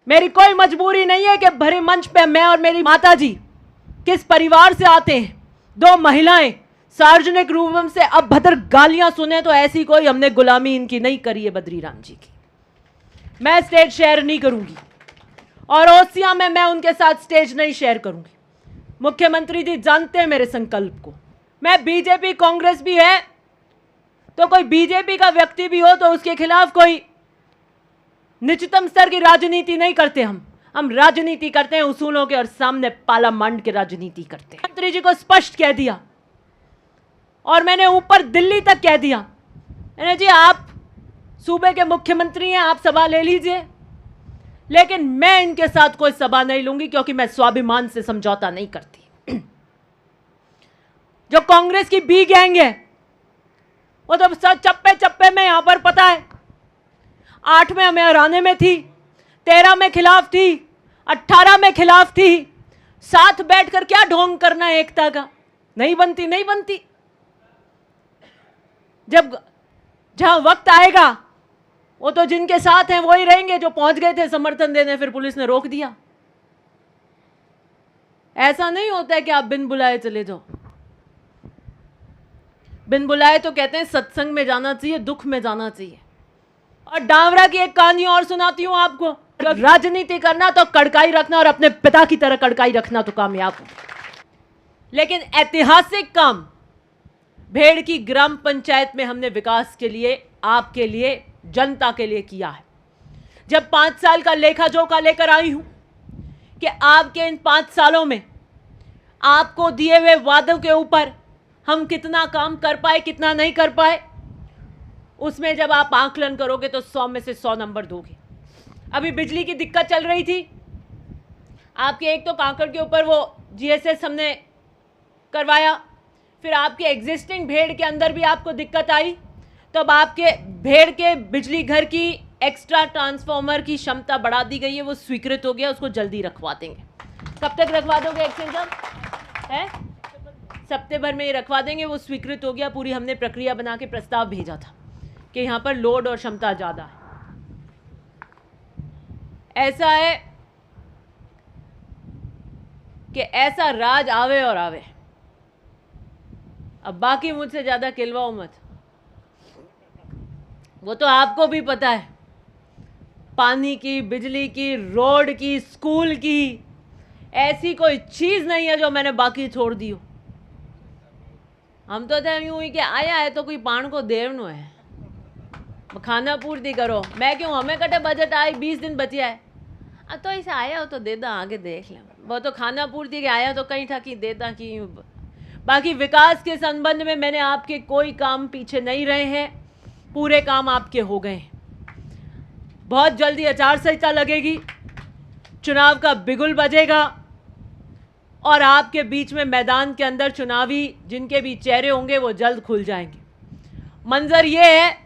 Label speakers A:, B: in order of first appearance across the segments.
A: मेरी कोई मजबूरी नहीं है कि भरे मंच पे मैं और मेरी माता जी किस परिवार से आते हैं, दो महिलाएं सार्वजनिक रूप से अभद्र गालियां सुने तो ऐसी कोई हमने गुलामी इनकी नहीं करी है बद्रीराम जी की। मैं स्टेज शेयर नहीं करूंगी और ओसिया में मैं उनके साथ स्टेज नहीं शेयर करूंगी। मुख्यमंत्री जी जानते हैं मेरे संकल्प को। मैं बीजेपी कांग्रेस भी है तो कोई बीजेपी का व्यक्ति भी हो तो उसके खिलाफ कोई निचतम स्तर की राजनीति नहीं करते। हम राजनीति करते हैं उसूलों के और सामने पार्लियामेंट की राजनीति करते हैं। मंत्री जी को स्पष्ट कह दिया और मैंने ऊपर दिल्ली तक कह दिया, मैंने जी आप सूबे के मुख्यमंत्री हैं, आप सभा ले लीजिए, लेकिन मैं इनके साथ कोई सभा नहीं लूंगी क्योंकि मैं स्वाभिमान से समझौता नहीं करती। जो कांग्रेस की बी गैंग है वो तो चप्पे चप्पे में यहां पर पता है, 8 में हमें हराने में थी, 13 में खिलाफ थी, 18 में खिलाफ थी। साथ बैठकर क्या ढोंग करना है एकता का? नहीं बनती। जब जहां वक्त आएगा वो तो जिनके साथ हैं वो ही रहेंगे। जो पहुंच गए थे समर्थन देने फिर पुलिस ने रोक दिया। ऐसा नहीं होता है कि आप बिन बुलाए चले जाओ। बिन बुलाए तो कहते हैं सत्संग में जाना चाहिए, दुख में जाना चाहिए। और डावरा की एक कहानी और सुनाती हूं आपको। राजनीति करना तो कड़काई रखना और अपने पिता की तरह कड़काई रखना तो कामयाब हो। लेकिन ऐतिहासिक काम भेड़ की ग्राम पंचायत में हमने विकास के लिए, आपके लिए, जनता के लिए किया है। जब 5 साल का लेखा जोखा लेकर आई हूं कि आपके इन 5 सालों में आपको दिए हुए वादों के ऊपर हम कितना काम कर पाए, कितना नहीं कर पाए, उसमें जब आप आकलन करोगे तो 100 में से 100 नंबर दोगे। अभी बिजली की दिक्कत चल रही थी आपके, एक तो कांकड़ के ऊपर वो जीएसएस हमने करवाया, फिर आपके एग्जिस्टिंग भेड़ के अंदर भी आपको दिक्कत आई, तो अब आपके भेड़ के बिजली घर की एक्स्ट्रा ट्रांसफार्मर की क्षमता बढ़ा दी गई है, वो स्वीकृत हो गया, उसको जल्दी रखवा देंगे। कब तक रखवा दोगे एक्सचेंजर है? हफ्ते भर में ये रखवा देंगे, वो स्वीकृत हो गया। पूरी हमने प्रक्रिया बना के प्रस्ताव भेजा था कि यहाँ पर लोड और क्षमता ज़्यादा है। ऐसा है कि ऐसा राज आवे और आवे। अब बाकी मुझसे ज़्यादा खिलवाओ मत, वो तो आपको भी पता है। पानी की, बिजली की, रोड की, स्कूल की, ऐसी कोई चीज़ नहीं है जो मैंने बाकी छोड़ दी हो। हम तो यूं ही कि आया है तो कोई पान को देवनो है, खाना पूर्ति करो। मैं क्यों, हमें कटे बजट आए, 20 दिन बचे है, तो ऐसा आया हो तो दे दो, आगे देख लें। वो तो खाना पूर्ति के आया तो कहीं था कि देता कि। बाकी विकास के संबंध में मैंने आपके कोई काम पीछे नहीं रहे हैं, पूरे काम आपके हो गए। बहुत जल्दी आचार संहिता लगेगी, चुनाव का बिगुल बजेगा और आपके बीच में मैदान के अंदर चुनावी जिनके भी चेहरे होंगे वो जल्द खुल जाएंगे। मंजर ये है,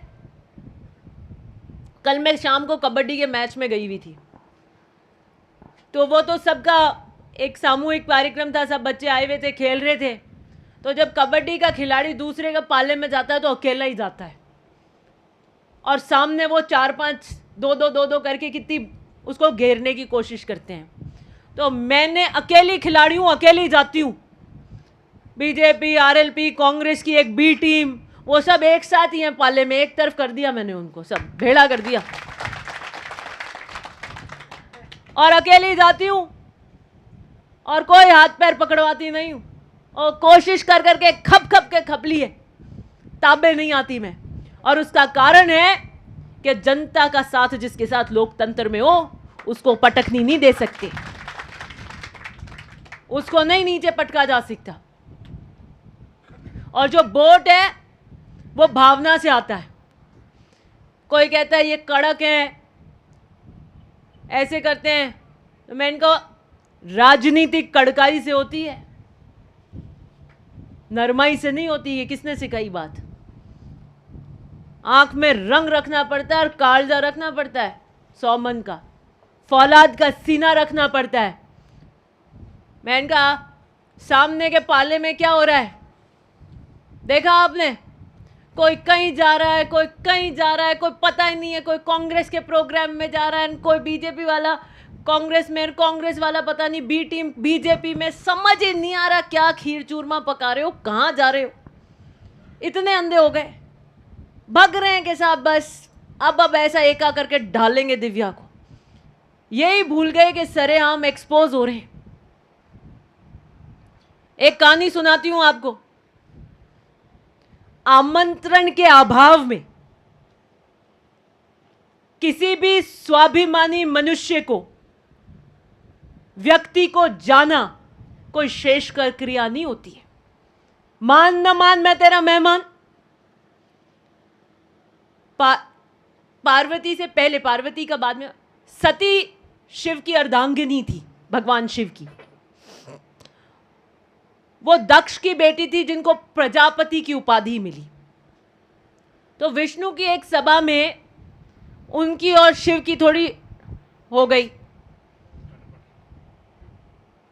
A: कल मैं शाम को कबड्डी के मैच में गई हुई थी, तो वो तो सबका एक सामूहिक कार्यक्रम था, सब बच्चे आए हुए थे, खेल रहे थे। तो जब कबड्डी का खिलाड़ी दूसरे का पाले में जाता है तो अकेला ही जाता है और सामने वो 4-5 2-2 करके कितनी उसको घेरने की कोशिश करते हैं। तो मैंने अकेली खिलाड़ी हूँ, अकेली जाती हूँ। बीजेपी, आरएलपी, कांग्रेस की एक बी टीम, वो सब एक साथ ही हैं पाले में, एक तरफ कर दिया मैंने उनको, सब भेड़ा कर दिया और अकेली जाती हूँ और कोई हाथ पैर पकड़वाती नहीं हूँ और कोशिश कर करके खप के खप लिए, ताबे नहीं आती मैं। और उसका कारण है कि जनता का साथ जिसके साथ लोकतंत्र में हो उसको पटकनी नहीं दे सकते, उसको नहीं नीचे पटका जा सकता। और जो वोट है वो भावना से आता है। कोई कहता है ये कड़क है, ऐसे करते हैं, तो मैं इनको, राजनीतिक कड़काई से होती है, नरमाई से नहीं होती। ये किसने सिखाई बात? आंख में रंग रखना पड़ता है और कालजा रखना पड़ता है, 100 मन का, फौलाद का सीना रखना पड़ता है। मैं इनका सामने के पाले में क्या हो रहा है देखा आपने? कोई कहीं जा रहा है, कोई कहीं जा रहा है, कोई पता ही नहीं है, कोई कांग्रेस के प्रोग्राम में जा रहा है, कोई बीजेपी वाला कांग्रेस में, कांग्रेस वाला पता नहीं बी टीम बीजेपी में। समझ ही नहीं आ रहा क्या खीर चूरमा पका रहे हो, कहाँ जा रहे हो। इतने अंधे हो गए, भग रहे हैं कि साहब बस अब ऐसा एका करके ढालेंगे दिव्या को। यही भूल गए कि सरेआम एक्सपोज हो रहे हैं। एक कहानी सुनाती हूं आपको। आमंत्रण के अभाव में किसी भी स्वाभिमानी मनुष्य को, व्यक्ति को जाना कोई शेष कर क्रिया नहीं होती है। मान न मान मैं तेरा मेहमान। पार्वती से पहले, पार्वती का बाद में, सती शिव की अर्धांगिनी थी, भगवान शिव की। वो दक्ष की बेटी थी जिनको प्रजापति की उपाधि मिली। तो विष्णु की एक सभा में उनकी और शिव की थोड़ी हो गई।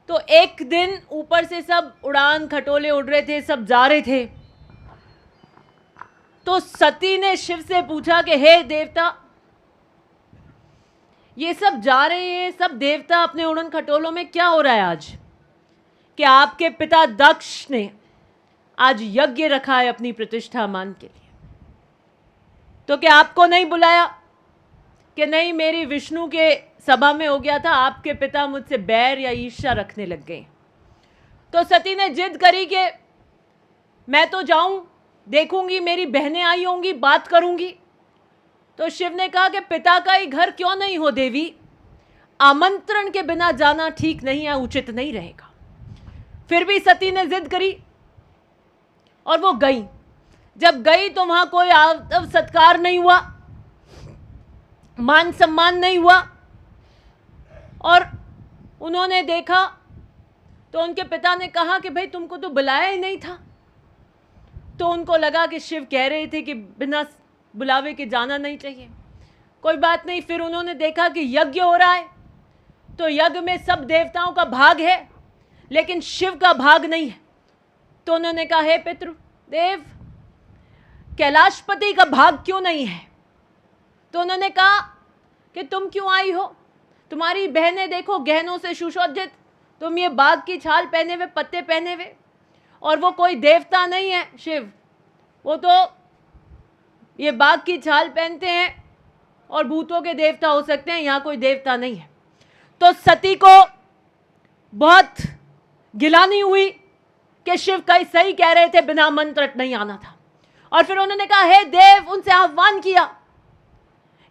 A: तो एक दिन ऊपर से सब उड़ान खटोले उड़ रहे थे, सब जा रहे थे। तो सती ने शिव से पूछा कि हे देवता, ये सब जा रहे हैं, सब देवता अपने उड़न खटोलों में, क्या हो रहा है आज? कि आपके पिता दक्ष ने आज यज्ञ रखा है अपनी प्रतिष्ठा मान के लिए, तो क्या आपको नहीं बुलाया? कि नहीं, मेरी विष्णु के सभा में हो गया था, आपके पिता मुझसे बैर या ईर्ष्या रखने लग गए। तो सती ने जिद करी कि मैं तो जाऊं, देखूंगी, मेरी बहनें आई होंगी, बात करूंगी। तो शिव ने कहा कि पिता का ही घर क्यों नहीं हो देवी, आमंत्रण के बिना जाना ठीक नहीं है, उचित नहीं रहेगा। फिर भी सती ने जिद करी और वो गई। जब गई तो वहां कोई आदर सत्कार नहीं हुआ, मान सम्मान नहीं हुआ। और उन्होंने देखा तो उनके पिता ने कहा कि भाई तुमको तो बुलाया ही नहीं था। तो उनको लगा कि शिव कह रहे थे कि बिना बुलावे के जाना नहीं चाहिए। कोई बात नहीं। फिर उन्होंने देखा कि यज्ञ हो रहा है, तो यज्ञ में सब देवताओं का भाग है लेकिन शिव का भाग नहीं है। तो उन्होंने कहा, हे पितृदेव, कैलाशपति का भाग क्यों नहीं है? तो उन्होंने कहा कि तुम क्यों आई हो, तुम्हारी बहनें देखो गहनों से सुसज्जित, तुम ये बाघ की छाल पहने हुए, पत्ते पहने हुए, और वो कोई देवता नहीं है शिव, वो तो ये बाघ की छाल पहनते हैं और भूतों के देवता हो सकते हैं, यहाँ कोई देवता नहीं है। तो सती को बहुत गिलानी हुई कि शिव कई सही कह रहे थे, बिना आमंत्रित नहीं आना था। और फिर उन्होंने कहा, हे देव, उनसे आह्वान किया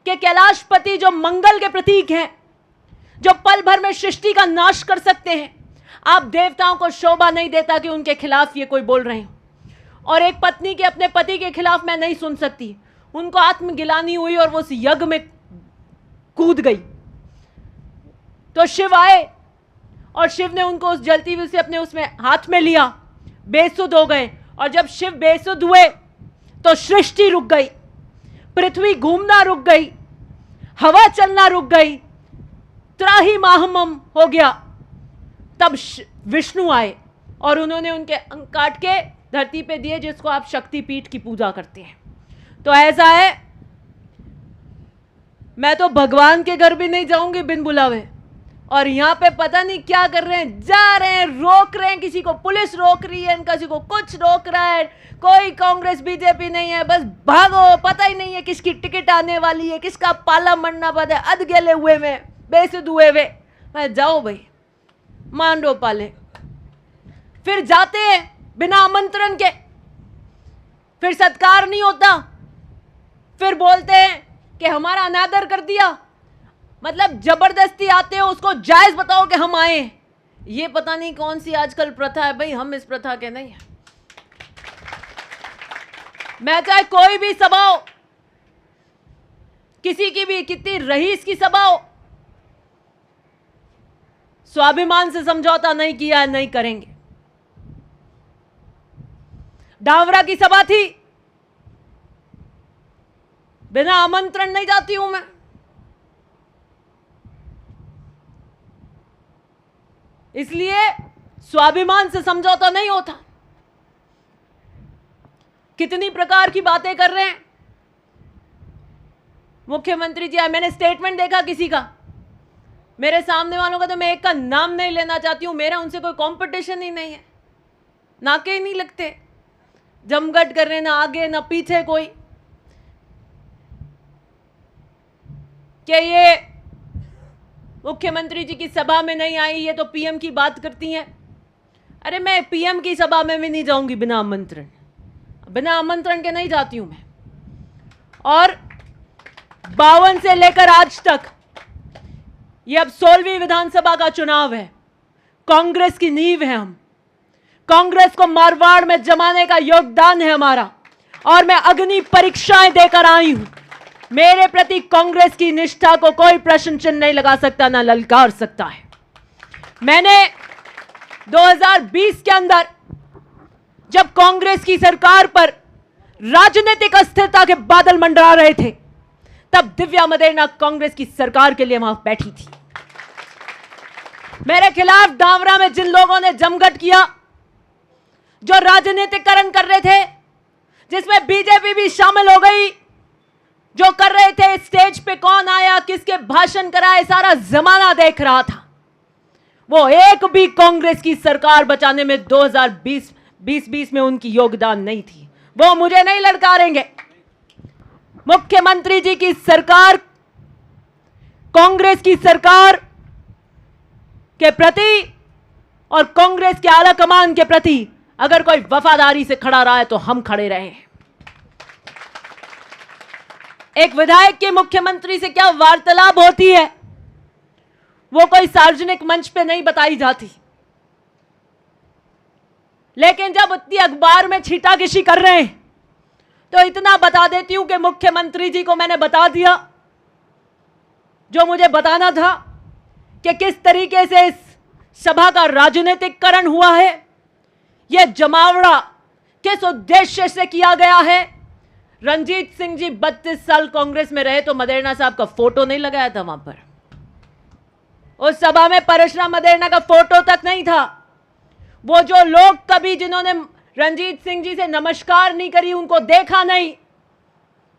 A: कि कैलाशपति जो मंगल के प्रतीक हैं, जो पल भर में सृष्टि का नाश कर सकते हैं, आप देवताओं को शोभा नहीं देता कि उनके खिलाफ ये कोई बोल रहे हैं। और एक पत्नी के अपने पति के खिलाफ मैं नहीं सुन सकती। उनको आत्मगिलानी हुई और वो उस यज्ञ में कूद गई। तो शिव आए और शिव ने उनको उस जलती हुई से अपने उसमें हाथ में लिया, बेसुध हो गए। और जब शिव बेसुध हुए तो सृष्टि रुक गई, पृथ्वी घूमना रुक गई, हवा चलना रुक गई, त्राही माहमम हो गया। तब विष्णु आए और उन्होंने उनके अंग काट के धरती पे दिए, जिसको आप शक्तिपीठ की पूजा करते हैं। तो ऐसा है, मैं तो भगवान के घर भी नहीं जाऊंगी बिन बुलावे, और यहाँ पे पता नहीं क्या कर रहे हैं, जा रहे हैं, रोक रहे हैं, किसी को पुलिस रोक रही है, किसी को कुछ रोक रहा है। कोई कांग्रेस बीजेपी नहीं है, बस भागो, पता ही नहीं है किसकी टिकट आने वाली है, किसका पाला मरना पड़ा है, अध गेले हुए में, बेसुध हुए हुए। मैं जाओ भाई, मांडो पाले। फिर जाते हैं बिना आमंत्रण के, फिर सत्कार नहीं होता, फिर बोलते हैं कि हमारा अनादर कर दिया। मतलब जबरदस्ती आते हो, उसको जायज बताओ कि हम आए। ये पता नहीं कौन सी आजकल प्रथा है भाई, हम इस प्रथा के नहीं है। मैं चाहे कोई भी सभा हो, किसी की भी, कितनी रईस की सभा हो, स्वाभिमान से समझौता नहीं किया है, नहीं करेंगे। डावरा की सभा थी, बिना आमंत्रण नहीं जाती हूं मैं। इसलिए स्वाभिमान से समझौता नहीं होता। कितनी प्रकार की बातें कर रहे हैं मुख्यमंत्री जी। मैंने स्टेटमेंट देखा किसी का, मेरे सामने वालों का, तो मैं एक का नाम नहीं लेना चाहती हूं, मेरा उनसे कोई कंपटीशन ही नहीं है, नाके ही नहीं लगते, जमघट कर रहे, ना आगे ना पीछे कोई, कि ये मुख्यमंत्री जी की सभा में नहीं आई, ये तो पीएम की बात करती हैं। अरे मैं पीएम की सभा में भी नहीं जाऊंगी बिना आमंत्रण के नहीं जाती हूं मैं। और 52 से लेकर आज तक, ये अब 16वीं विधानसभा का चुनाव है, कांग्रेस की नींव है हम, कांग्रेस को मारवाड़ में जमाने का योगदान है हमारा, और मैं अग्नि परीक्षाएं देकर आई हूं। मेरे प्रति कांग्रेस की निष्ठा को कोई प्रश्न चिन्ह नहीं लगा सकता, ना ललकार सकता है। मैंने 2020 के अंदर, जब कांग्रेस की सरकार पर राजनीतिक अस्थिरता के बादल मंडरा रहे थे, तब दिव्या मदेरणा कांग्रेस की सरकार के लिए वहां बैठी थी। मेरे खिलाफ डावरा में जिन लोगों ने जमघट किया, जो राजनीतिकरण कर रहे थे, जिसमें बीजेपी भी शामिल हो गई, जो कर रहे थे स्टेज पे कौन आया, किसके भाषण कराए, सारा जमाना देख रहा था। वो एक भी कांग्रेस की सरकार बचाने में 2020 में उनकी योगदान नहीं थी। वो मुझे नहीं ललकारेंगे। मुख्यमंत्री जी की सरकार, कांग्रेस की सरकार के प्रति और कांग्रेस के आला कमान के प्रति अगर कोई वफादारी से खड़ा रहा है तो हम खड़े रहे हैं। एक विधायक के मुख्यमंत्री से क्या वार्तालाप होती है, वो कोई सार्वजनिक मंच पे नहीं बताई जाती, लेकिन जब इतनी अखबार में छीटाकशी कर रहे हैं तो इतना बता देती हूं कि मुख्यमंत्री जी को मैंने बता दिया जो मुझे बताना था, कि किस तरीके से इस सभा का राजनीतिकरण हुआ है, यह जमावड़ा किस उद्देश्य से किया गया है। रणजीत सिंह जी 32 साल कांग्रेस में रहे, तो मदेरणा साहब का फोटो नहीं लगाया था वहां पर। उस सभा में परशुराम मदेरणा का फोटो तक नहीं था। वो जो लोग कभी जिन्होंने रणजीत सिंह जी से नमस्कार नहीं करी, उनको देखा नहीं,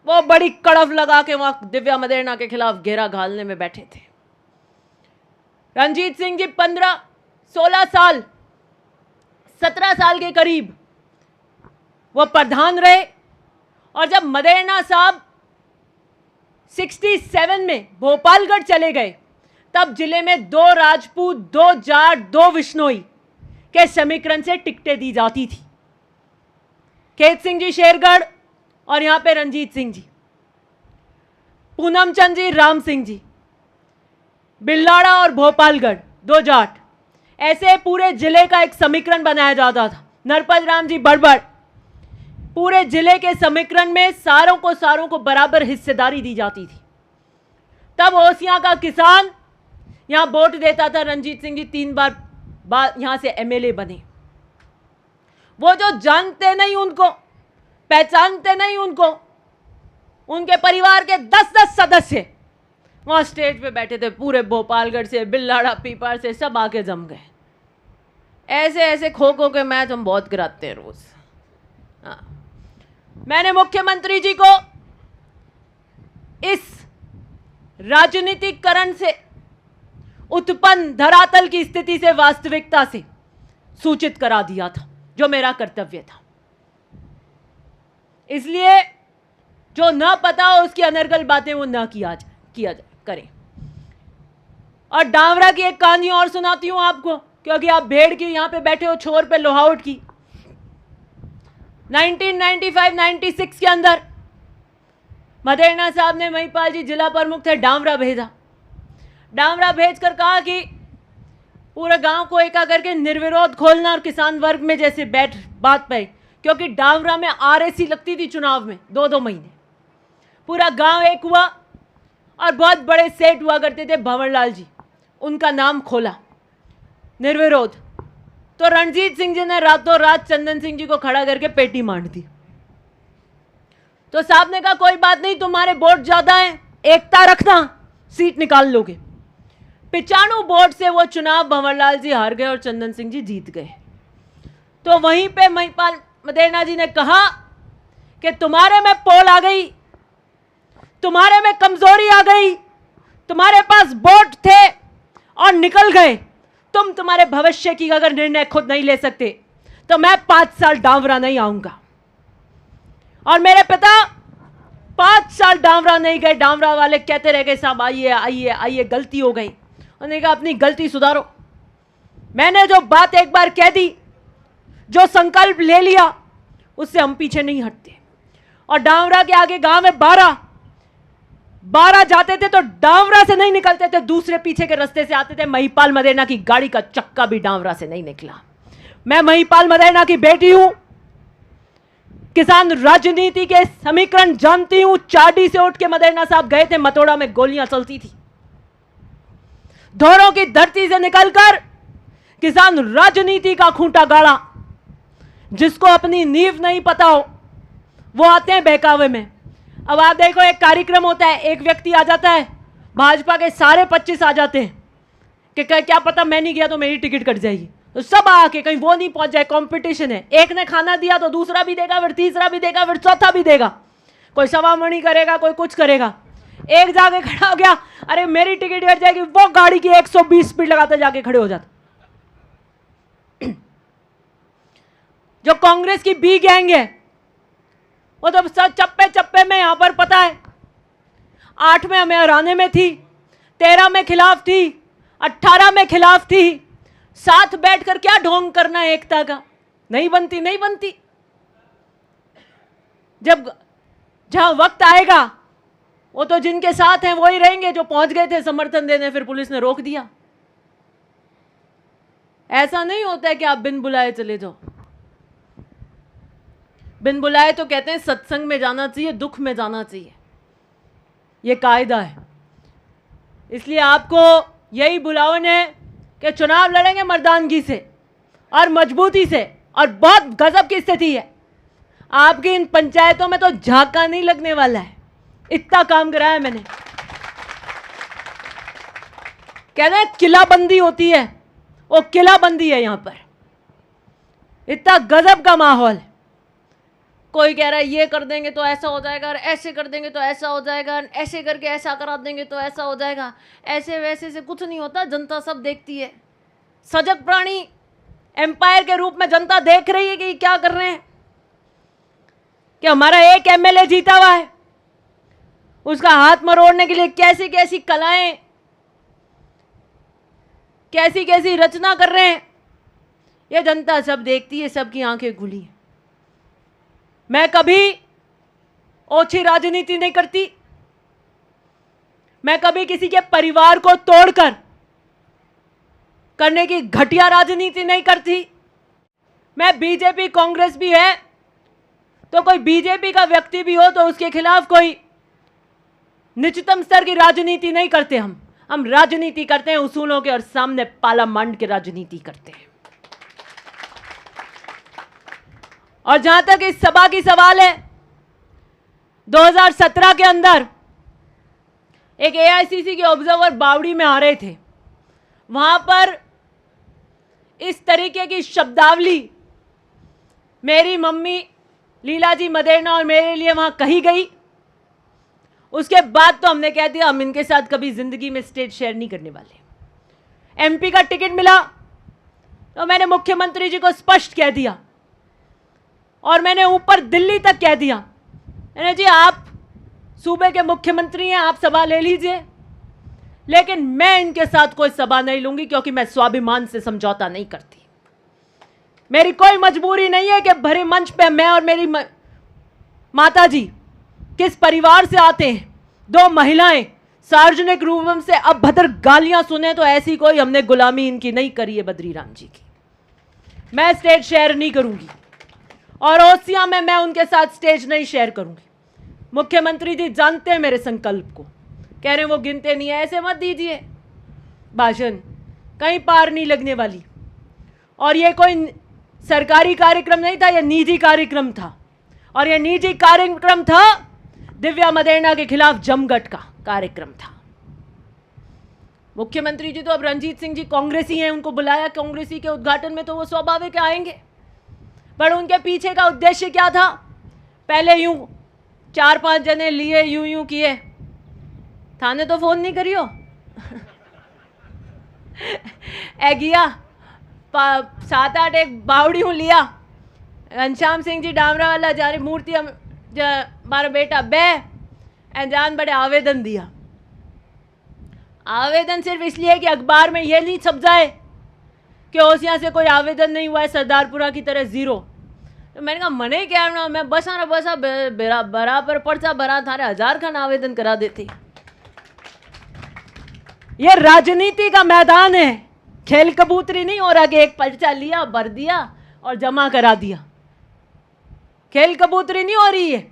A: वो बड़ी कड़व लगा के वहां दिव्या मदेरणा के खिलाफ घेरा घालने में बैठे थे। रणजीत सिंह जी 15, 16 साल, 17 साल के करीब वो प्रधान रहे, और जब मदेरणा साहब 67 में भोपालगढ़ चले गए, तब जिले में 2 राजपूत, 2 जाट, 2 विश्नोई के समीकरण से टिकटें दी जाती थी। खेत सिंह जी शेरगढ़ और यहां पे रणजीत सिंह जी, पूनम चंद जी, राम सिंह जी, बिल्लाड़ा और भोपालगढ़ 2 जाट, ऐसे पूरे जिले का एक समीकरण बनाया जाता था। नरपत राम जी बड़बड़, पूरे जिले के समीकरण में सारों को बराबर हिस्सेदारी दी जाती थी। तब ओसियां का किसान यहां वोट देता था। रणजीत सिंह जी 3 बार यहां से एमएलए बने। वो जो जानते नहीं उनको, पहचानते नहीं उनको, उनके परिवार के 10-10 सदस्य वहां स्टेज पे बैठे थे, पूरे भोपालगढ़ से, बिल्लाड़ा, पीपार से, सब आके जम गए। ऐसे ऐसे खो खो के मैच हम बहुत कराते हैं रोज। हाँ, मैंने मुख्यमंत्री जी को इस राजनीतिकरण से उत्पन्न धरातल की स्थिति से, वास्तविकता से सूचित करा दिया था, जो मेरा कर्तव्य था। इसलिए जो ना पता हो उसकी अनर्गल बातें वो ना किया जाए करें। और डावरा की एक कहानी और सुनाती हूं आपको, क्योंकि आप भेड़ की यहां पे बैठे हो, छोर पे लोहाउट की। 1995-96 के अंदर मदेरणा साहब ने, महिपाल जी जिला प्रमुख थे, डावरा भेजा। डावरा भेजकर कहा कि पूरे गांव को एका करके निर्विरोध खोलना और किसान वर्ग में जैसे बात पाई, क्योंकि डावरा में आरएसी लगती थी चुनाव में 2-2 महीने। पूरा गांव एक हुआ और बहुत बड़े सेठ हुआ करते थे, भंवरलाल जी, उनका नाम खोला निर्विरोध। तो रणजीत सिंह जी ने रातों रात चंदन सिंह जी को खड़ा करके पेटी मांड दी। तो साहब ने कहा कोई बात नहीं, तुम्हारे वोट ज्यादा हैं, एकता रखना, सीट निकाल लोगे। 95 वोट से वो चुनाव भंवरलाल जी हार गए और चंदन सिंह जी जीत गए। तो वहीं पे महिपाल मदेरणा जी ने कहा कि तुम्हारे में पोल आ गई, तुम्हारे में कमजोरी आ गई, तुम्हारे पास वोट थे और निकल गए, तुम तुम्हारे भविष्य की अगर निर्णय खुद नहीं ले सकते तो मैं 5 साल डांवरा नहीं आऊंगा। और मेरे पिता 5 साल डांवरा नहीं गए। डांवरा वाले कहते रह गए साहब आइए आइए आइए, गलती हो गई। उन्होंने कहा अपनी गलती सुधारो। मैंने जो बात एक बार कह दी, जो संकल्प ले लिया, उससे हम पीछे नहीं हटते। और डांवरा के आगे गांव में 12 जाते थे तो डांवरा से नहीं निकलते थे, दूसरे पीछे के रास्ते से आते थे। महिपाल मदेना की गाड़ी का चक्का भी डांवरा से नहीं निकला। मैं महिपाल मदेना की बेटी हूं, किसान राजनीति के समीकरण जानती हूं। चाडी से उठ के मदेना साहब गए थे, मतोड़ा में गोलियां चलती थी। धौरों की धरती से निकलकर किसान राजनीति का खूंटा गाड़ा। जिसको अपनी नींव नहीं पता हो वो आते हैं बहकावे में। अब आप देखो, एक कार्यक्रम होता है, एक व्यक्ति आ जाता है, भाजपा के सारे 25 आ जाते हैं कि क्या पता मैं नहीं गया तो मेरी टिकट कट जाएगी, तो सब आके कहीं वो नहीं पहुंच जाए। कंपटीशन है, एक ने खाना दिया तो दूसरा भी देगा, फिर तीसरा भी देगा, फिर चौथा भी देगा। कोई सवामणी करेगा, कोई कुछ करेगा। एक जाके खड़ा हो गया, अरे मेरी टिकट कट जाएगी, वो गाड़ी की 120 स्पीड लगाते जाके खड़े हो जाते। जो कांग्रेस की बी गैंग है वो तो सब चप्पे चप्पे में, यहां पर पता है 8 में हमें हराने में थी, 13 में खिलाफ थी, 18 में खिलाफ थी। साथ बैठकर क्या ढोंग करना है एकता का? नहीं बनती, नहीं बनती। जब जहां वक्त आएगा वो तो जिनके साथ हैं वो ही रहेंगे। जो पहुंच गए थे समर्थन देने, फिर पुलिस ने रोक दिया। ऐसा नहीं होता है कि आप बिन बुलाए चले जाओ। बिन बुलाए तो कहते हैं सत्संग में जाना चाहिए, दुख में जाना चाहिए, ये कायदा है। इसलिए आपको यही बुलावन है कि चुनाव लड़ेंगे मर्दानगी से और मजबूती से। और बहुत गजब की स्थिति है, आपकी इन पंचायतों में तो झाका नहीं लगने वाला है, इतना काम कराया मैंने। कहते हैं किलाबंदी होती है, वो किलाबंदी है यहां पर। इतना गजब का माहौल है। कोई कह रहा है ये कर देंगे तो ऐसा हो जाएगा, और ऐसे कर देंगे तो ऐसा हो जाएगा, ऐसे करके ऐसा करा देंगे तो ऐसा हो जाएगा। ऐसे वैसे से कुछ नहीं होता, जनता सब देखती है। सजग प्राणी एम्पायर के रूप में जनता देख रही है कि क्या कर रहे हैं। कि हमारा एक एमएलए जीता हुआ है, उसका हाथ मरोड़ने के लिए कैसी कैसी कलाएं, कैसी कैसी रचना कर रहे हैं, ये जनता सब देखती है, सबकी आंखें खुली हैं। मैं कभी ओछी राजनीति नहीं करती, मैं कभी किसी के परिवार को तोड़कर करने की घटिया राजनीति नहीं करती। मैं बीजेपी कांग्रेस भी है तो कोई बीजेपी का व्यक्ति भी हो तो उसके खिलाफ कोई निचतम स्तर की राजनीति नहीं करते। हम राजनीति करते हैं उसूलों के, और सामने पार्लियामेंट की राजनीति करते हैं। और जहां तक इस सभा की सवाल है, 2017 के अंदर एक एआईसीसी के ऑब्जर्वर बावड़ी में आ रहे थे, वहां पर इस तरीके की शब्दावली मेरी मम्मी लीलाजी मदेना और मेरे लिए वहां कही गई। उसके बाद तो हमने कह दिया हम इनके साथ कभी जिंदगी में स्टेज शेयर नहीं करने वाले। एमपी का टिकट मिला तो मैंने मुख्यमंत्री जी को स्पष्ट कह दिया, और मैंने ऊपर दिल्ली तक कह दिया, मैंने जी आप सूबे के मुख्यमंत्री हैं, आप सभा ले लीजिए, लेकिन मैं इनके साथ कोई सभा नहीं लूंगी, क्योंकि मैं स्वाभिमान से समझौता नहीं करती। मेरी कोई मजबूरी नहीं है कि भरे मंच पे मैं और मेरी माता जी किस परिवार से आते हैं, 2 महिलाएं सार्वजनिक रूप से अभद्र गालियां सुने, तो ऐसी कोई हमने गुलामी इनकी नहीं करी है बद्रीराम जी की। मैं स्टेज शेयर नहीं करूंगी, और ओसिया में मैं उनके साथ स्टेज नहीं शेयर करूंगी। मुख्यमंत्री जी जानते हैं मेरे संकल्प को, कह रहे हैं वो गिनते नहीं है। ऐसे मत दीजिए भाषण, कहीं पार नहीं लगने वाली। और ये कोई सरकारी कार्यक्रम नहीं था, यह निजी कार्यक्रम था, और यह निजी कार्यक्रम था दिव्या मदेना के खिलाफ जमघट का कार्यक्रम था। मुख्यमंत्री जी तो अब रणजीत सिंह जी कांग्रेसी हैं, उनको बुलाया कांग्रेसी के उद्घाटन में तो वो स्वाभाविक आएंगे, पर उनके पीछे का उद्देश्य क्या था? पहले यूं 4-5 जने लिए, यूं यूं किए, थाने तो फोन नहीं करियो। ए गया 7-8 एक बावड़ियों लिया, घनश्याम सिंह जी डामरा वाला जा रही मूर्ति हमारा बेटा बे जान बड़े आवेदन दिया। आवेदन सिर्फ इसलिए कि अखबार में ये नहीं छप जाए कि ओसिया से कोई आवेदन नहीं हुआ है, सरदारपुरा की तरह जीरो। तो मैंने कहा मने क्या ना, मैं बसा बराबर पर्चा भरा, थारे 1000 खान आवेदन करा देती। ये राजनीति का मैदान है, खेल कबूतरी नहीं हो रहा कि एक पर्चा लिया, भर दिया और जमा करा दिया। खेल कबूतरी नहीं हो रही है,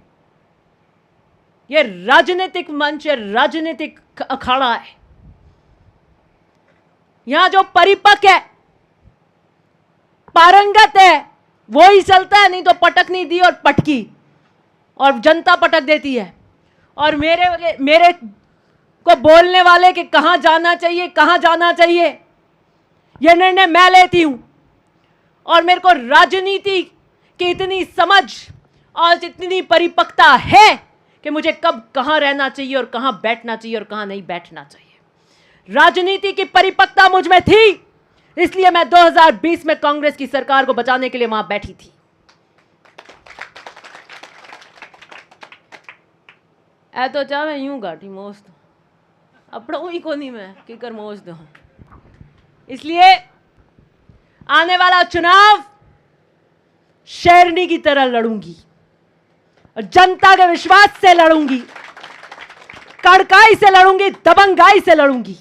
A: ये राजनीतिक मंच है, राजनीतिक अखाड़ा है। यहां जो परिपक्व है, पारंगत है, वो ही चलता है, नहीं तो पटकनी दी और पटकी, और जनता पटक देती है। और मेरे को बोलने वाले कि कहां जाना चाहिए, कहां जाना चाहिए, यह निर्णय मैं लेती हूं। और मेरे को राजनीति की इतनी समझ और इतनी परिपक्वता है कि मुझे कब कहां रहना चाहिए और कहां बैठना चाहिए और कहां नहीं बैठना चाहिए। राजनीति की परिपक्वता मुझ में थी, इसलिए मैं 2020 में कांग्रेस की सरकार को बचाने के लिए वहां बैठी थी। ऐ तो चाहे यूं गाठी मोस्त अपना ही को नहीं, मैं की कर मोस्त दो। इसलिए आने वाला चुनाव शेरनी की तरह लड़ूंगी और जनता के विश्वास से लड़ूंगी, कड़काई से लड़ूंगी, दबंगाई से लड़ूंगी।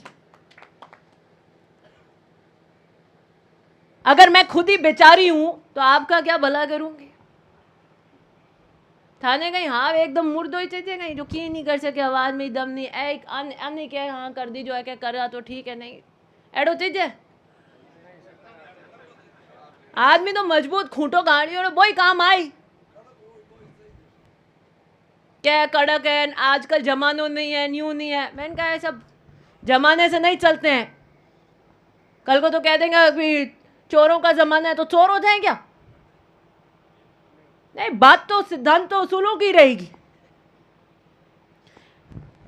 A: अगर मैं खुद ही बेचारी हूं तो आपका क्या भला करूंगी। थाने गई हाँ एकदम मुर्दो ही चाहिए गई, जो की नहीं कर सके, आवाज में दम नहीं, एक अन्य क्या हाँ कर दी, जो है क्या करा तो ठीक है, नहीं एडो चाहिए। आदमी तो मजबूत खूंटो गाड़ी और वही काम आई, क्या कड़क है, आजकल जमानो नहीं है, न्यू नहीं है। मैंने कहा सब जमाने से नहीं चलते हैं, कल को तो कह देंगे अभी चोरों का जमाना है तो चोर हो जाए क्या। नहीं, बात तो सिद्धांत तो उसूलों की रहेगी।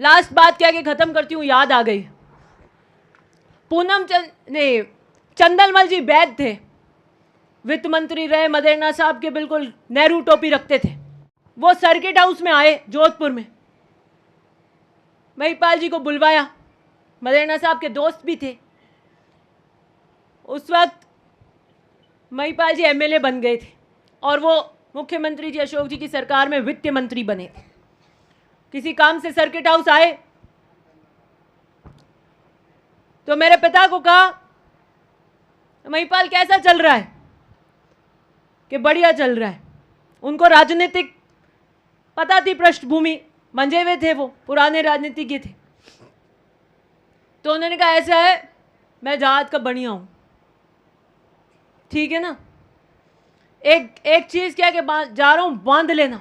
A: लास्ट बात क्या कि खत्म करती हूं, याद आ गई। चंदलमल जी वैद थे, वित्त मंत्री रहे, मदेरना साहब के बिल्कुल नेहरू टोपी रखते थे। वो सर्किट हाउस में आए जोधपुर में, महिपाल जी को बुलवाया, मदेरना साहब के दोस्त भी थे। उस वक्त महिपाल जी एमएलए बन गए थे और वो मुख्यमंत्री जी अशोक जी की सरकार में वित्त मंत्री बने थे। किसी काम से सर्किट हाउस आए तो मेरे पिता को कहा महिपाल कैसा चल रहा है, कि बढ़िया चल रहा है। उनको राजनीतिक पता थी, पृष्ठभूमि मंजे हुए थे, वो पुराने राजनीति के थे। तो उन्होंने कहा ऐसा है, मैं जहाज का बढ़िया हूं, ठीक है ना। एक चीज क्या कि जा रहा हूं, बांध लेना।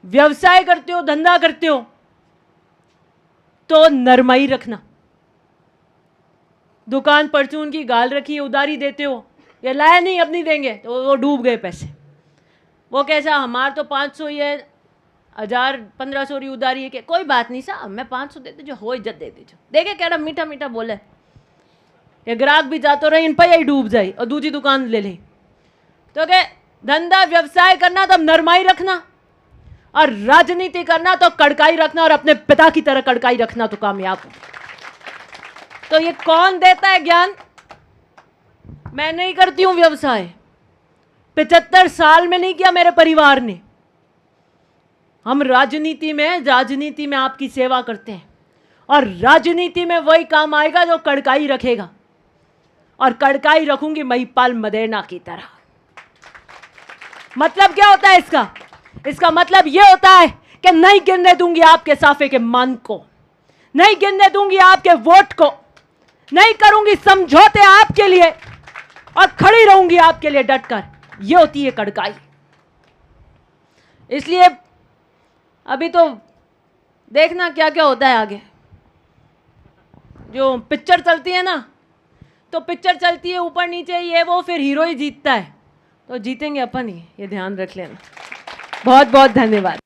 A: व्यवसाय करते हो, धंधा करते हो तो नरमाई रखना। दुकान परचून की गाल रखी है, उधारी देते हो, ये लाया नहीं अब नहीं देंगे, तो वो डूब गए पैसे। वो कैसा, हमार तो 500 ही है, 1000-1500 की उधारी है, कि कोई बात नहीं साहब मैं 500 देते जो हो इज्जत दे दीजिए। देखे क्या मीठा मीठा बोले, ये ग्राहक भी जाते रहे, इन पर ही डूब जाए और दूसरी दुकान ले ले। तो क्या धंधा व्यवसाय करना तो नरमाई रखना, और राजनीति करना तो कड़काई रखना, और अपने पिता की तरह कड़काई रखना तो कामयाब हो। तो ये कौन देता है ज्ञान, मैं नहीं करती हूं व्यवसाय, 75 साल में नहीं किया मेरे परिवार ने। हम राजनीति में आपकी सेवा करते हैं, और राजनीति में वही काम आएगा जो कड़काई रखेगा, और कड़काई रखूंगी महिपाल मदेरना की तरह। मतलब क्या होता है इसका? इसका मतलब यह होता है कि नहीं गिरने दूंगी आपके साफे के मान को, नहीं गिरने दूंगी आपके वोट को, नहीं करूंगी समझौते आपके लिए, और खड़ी रहूंगी आपके लिए डटकर। यह होती है कड़काई। इसलिए अभी तो देखना क्या क्या होता है आगे। जो पिक्चर चलती है ना, तो पिक्चर चलती है ऊपर नीचे ये वो, फिर हीरो ही जीतता है। तो जीतेंगे अपन ही, ये ध्यान रख लेना। बहुत बहुत धन्यवाद।